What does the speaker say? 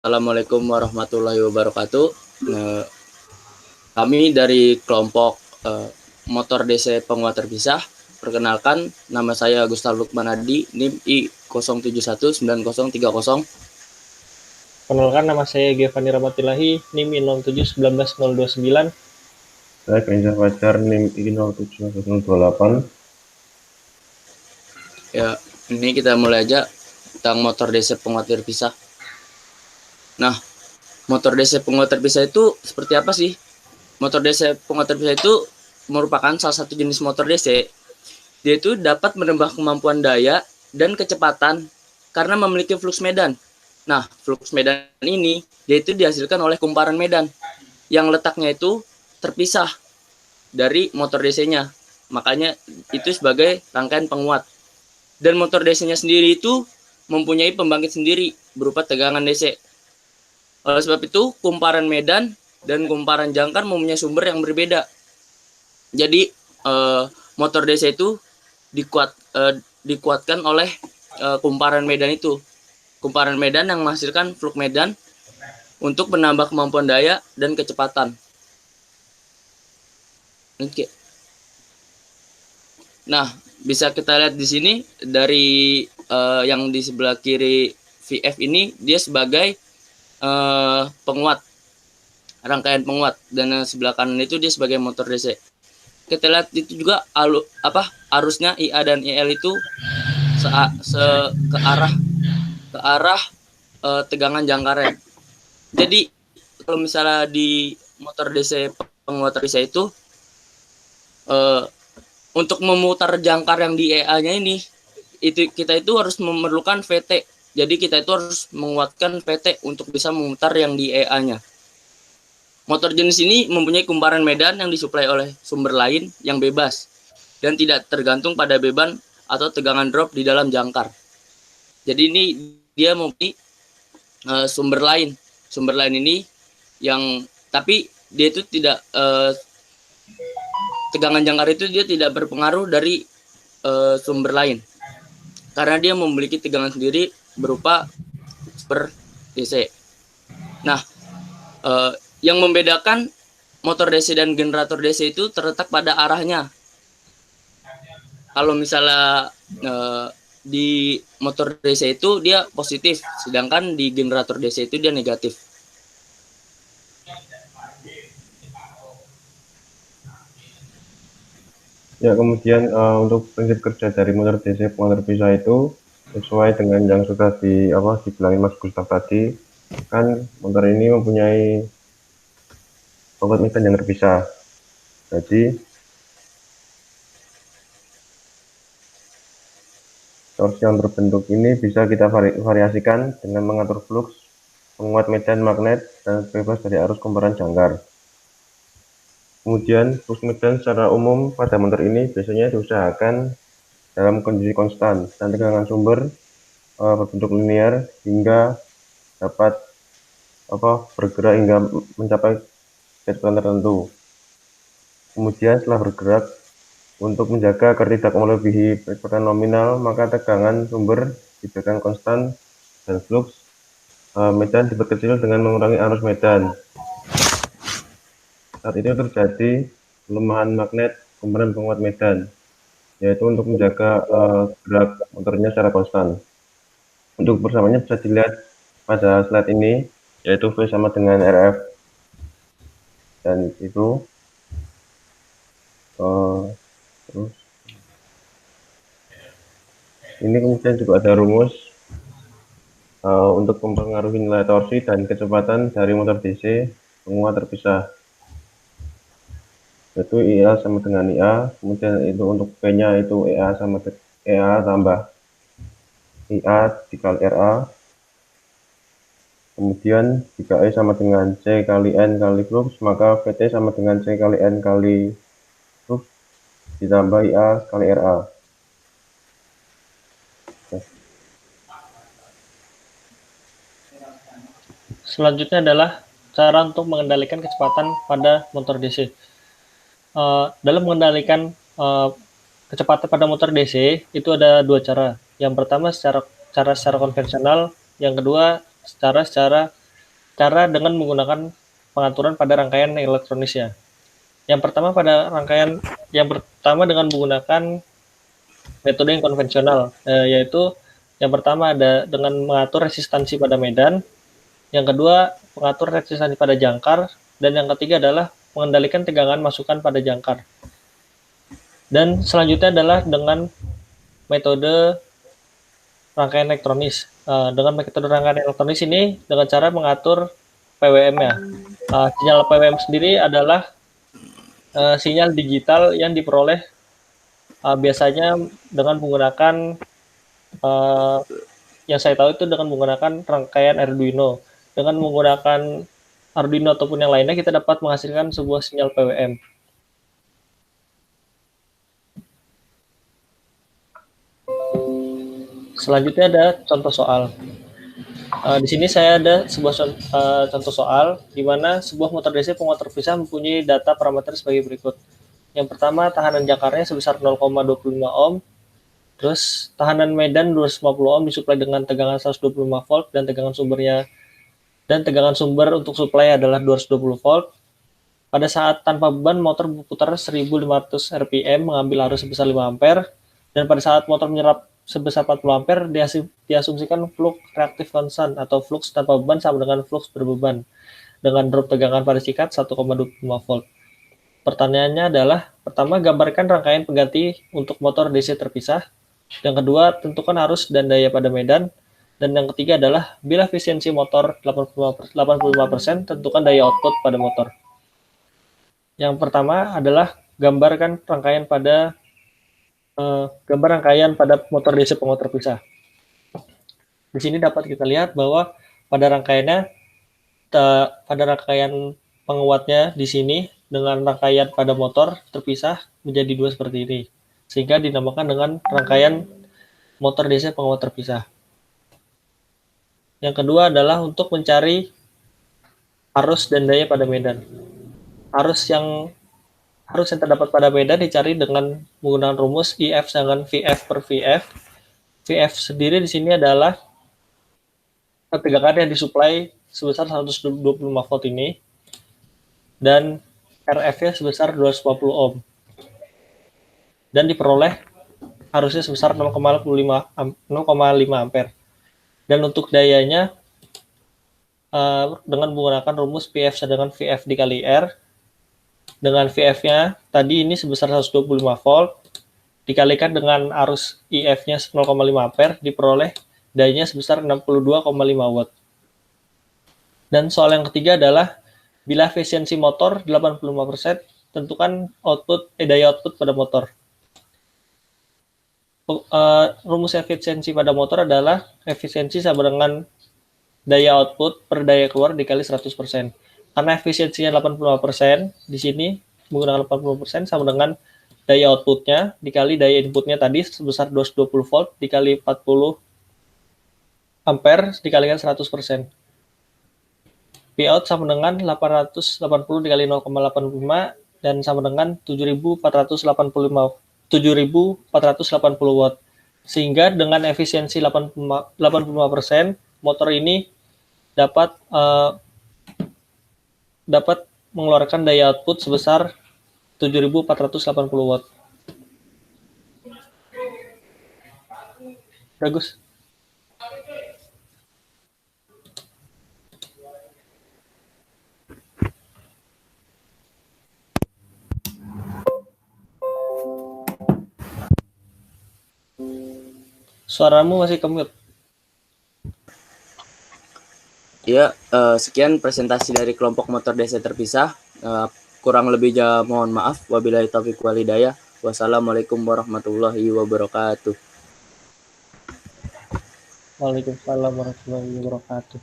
Assalamualaikum warahmatullahi wabarakatuh. Nah, kami dari kelompok motor DC penguat terpisah. Perkenalkan, nama saya Gustav Lukman Hadi, NIM I07193030. Perkenalkan, nama saya Giovanni Ramatilahi, NIM I0719029. Saya Genjar Fajar, NIM I07028. Ya, ini kita mulai aja tentang motor DC penguat terpisah. Nah, motor DC penguat terpisah itu seperti apa sih? Motor DC penguat terpisah itu merupakan salah satu jenis motor DC. Dia itu dapat menambah kemampuan daya dan kecepatan karena memiliki flux medan. Nah, flux medan ini dia itu dihasilkan oleh kumparan medan yang letaknya itu terpisah dari motor DC-nya. Makanya itu sebagai rangkaian penguat. Dan motor DC-nya sendiri itu mempunyai pembangkit sendiri berupa tegangan DC. Oleh sebab itu, kumparan medan dan kumparan jangkar mempunyai sumber yang berbeda. Jadi, motor DC itu dikuatkan oleh kumparan medan itu. Kumparan medan yang menghasilkan flux medan untuk menambah kemampuan daya dan kecepatan. Nah, bisa kita lihat di sini dari yang di sebelah kiri VF ini dia sebagai penguat, rangkaian penguat, dan sebelah kanan itu dia sebagai motor DC. Kita lihat itu juga arusnya IA dan IL itu ke arah tegangan jangkarnya. Jadi kalau misalnya di motor DC penguat DC itu untuk memutar jangkar yang di EA-nya ini kita itu harus memerlukan VT. Jadi kita itu harus menguatkan VT untuk bisa memutar yang di EA-nya. Motor jenis ini mempunyai kumparan medan yang disuplai oleh sumber lain yang bebas dan tidak tergantung pada beban atau tegangan drop di dalam jangkar. Jadi ini dia mempunyai sumber lain ini yang tapi dia itu tidak tegangan jangkar itu dia tidak berpengaruh dari sumber lain karena dia memiliki tegangan sendiri berupa super DC. Nah, yang membedakan motor DC dan generator DC itu terletak pada arahnya. Kalau misalnya di motor DC itu dia positif, sedangkan di generator DC itu dia negatif. Ya, kemudian untuk prinsip kerja dari motor DC penguat terpisah itu sesuai dengan yang sudah dibilangin Mas Gustav tadi, kan motor ini mempunyai penguat medan yang terpisah. Jadi torsi yang terbentuk ini bisa kita variasikan dengan mengatur flux, penguat medan magnet, dan bebas dari arus kumparan jangkar. Kemudian flux medan secara umum pada motor ini biasanya diusahakan dalam kondisi konstan dan tegangan sumber berbentuk linear hingga dapat bergerak hingga mencapai kecepatan tertentu. Kemudian setelah bergerak, untuk menjaga agar tidak melebihi kecepatan nominal, maka tegangan sumber diberikan konstan dan flux medan diperkecil dengan mengurangi arus medan. Saat itu terjadi pelemahan magnet kumparan penguat medan, yaitu untuk menjaga gerak motornya secara konstan. Untuk persamaannya bisa dilihat pada slide ini, yaitu V sama dengan RF, dan itu terus ini kemudian juga ada rumus untuk mempengaruhi nilai torsi dan kecepatan dari motor DC penguat terpisah, yaitu IA sama dengan IA. Kemudian itu untuk P-nya itu EA sama EA tambah IA dikali RA. Kemudian jika E sama dengan C kali N kali flux, maka VT sama dengan C kali N kali flux ditambah IA kali RA. Selanjutnya adalah cara untuk mengendalikan kecepatan pada motor DC. Dalam mengendalikan kecepatan pada motor DC itu ada dua cara. Yang pertama secara konvensional, yang kedua secara cara dengan menggunakan pengaturan pada rangkaian elektronisnya. Yang pertama dengan menggunakan metode yang konvensional, yaitu yang pertama ada dengan mengatur resistansi pada medan, yang kedua mengatur resistansi pada jangkar, dan yang ketiga adalah mengendalikan tegangan masukan pada jangkar. Dan selanjutnya adalah dengan metode rangkaian elektronis. Dengan metode rangkaian elektronis ini dengan cara mengatur PWM-nya. Sinyal PWM sendiri adalah sinyal digital yang diperoleh biasanya dengan menggunakan yang saya tahu itu dengan menggunakan rangkaian Arduino. Dengan menggunakan Arduino ataupun yang lainnya kita dapat menghasilkan sebuah sinyal PWM. Selanjutnya ada contoh soal. Di sini saya ada sebuah contoh soal di mana sebuah motor DC penguat terpisah mempunyai data parameter sebagai berikut. Yang pertama, tahanan jangkarnya sebesar 0,25 ohm. Terus tahanan medan 250 ohm disuplai dengan tegangan 125 volt dan tegangan sumber untuk suplai adalah 220 volt. Pada saat tanpa beban motor berputar 1500 rpm mengambil arus sebesar 5 ampere, dan pada saat motor menyerap sebesar 40 ampere diasumsikan flux reaktif konstan atau flux tanpa beban sama dengan flux berbeban dengan drop tegangan pada sikat 1,25 volt. Pertanyaannya adalah, pertama, gambarkan rangkaian pengganti untuk motor DC terpisah. Yang kedua, tentukan arus dan daya pada medan. Dan yang ketiga adalah, bila efisiensi motor 85%, tentukan daya output pada motor. Yang pertama adalah gambar rangkaian pada motor DC penguat terpisah. Di sini dapat kita lihat bahwa pada rangkaian penguatnya di sini dengan rangkaian pada motor terpisah menjadi dua seperti ini, sehingga dinamakan dengan rangkaian motor DC penguat terpisah. Yang kedua adalah untuk mencari arus dan daya pada medan. Arus yang terdapat pada medan dicari dengan menggunakan rumus IF dengan VF per VF. VF sendiri di sini adalah tegangan yang disuplai sebesar 125 volt ini, dan RF-nya sebesar 250 ohm. Dan diperoleh arusnya sebesar 0,5 ampere. Dan untuk dayanya dengan menggunakan rumus PF dengan VF dikali R. Dengan VF-nya tadi ini sebesar 125 volt dikalikan dengan arus IF-nya 0,5 ampere diperoleh dayanya sebesar 62,5 watt. Dan soal yang ketiga adalah bila efisiensi motor 85%, tentukan daya output pada motor. Rumus efisiensi pada motor adalah efisiensi sama dengan daya output per daya keluar dikali 100%. Karena efisiensinya 85%, di sini menggunakan 80% sama dengan daya outputnya dikali daya inputnya tadi sebesar 220 volt dikali 40 ampere dikalikan 100%. Pout sama dengan 880 dikali 0,85 dan sama dengan 7.480 watt. Sehingga dengan efisiensi 85%, motor ini dapat mengeluarkan daya output sebesar 7.480 watt. Bagus. Suaramu masih kemute. Ya, sekian presentasi dari kelompok motor DC terpisah. Kurang lebihnya mohon maaf. Wabillahi taufiq wal hidayah. Wassalamualaikum warahmatullahi wabarakatuh. Waalaikumsalam warahmatullahi wabarakatuh.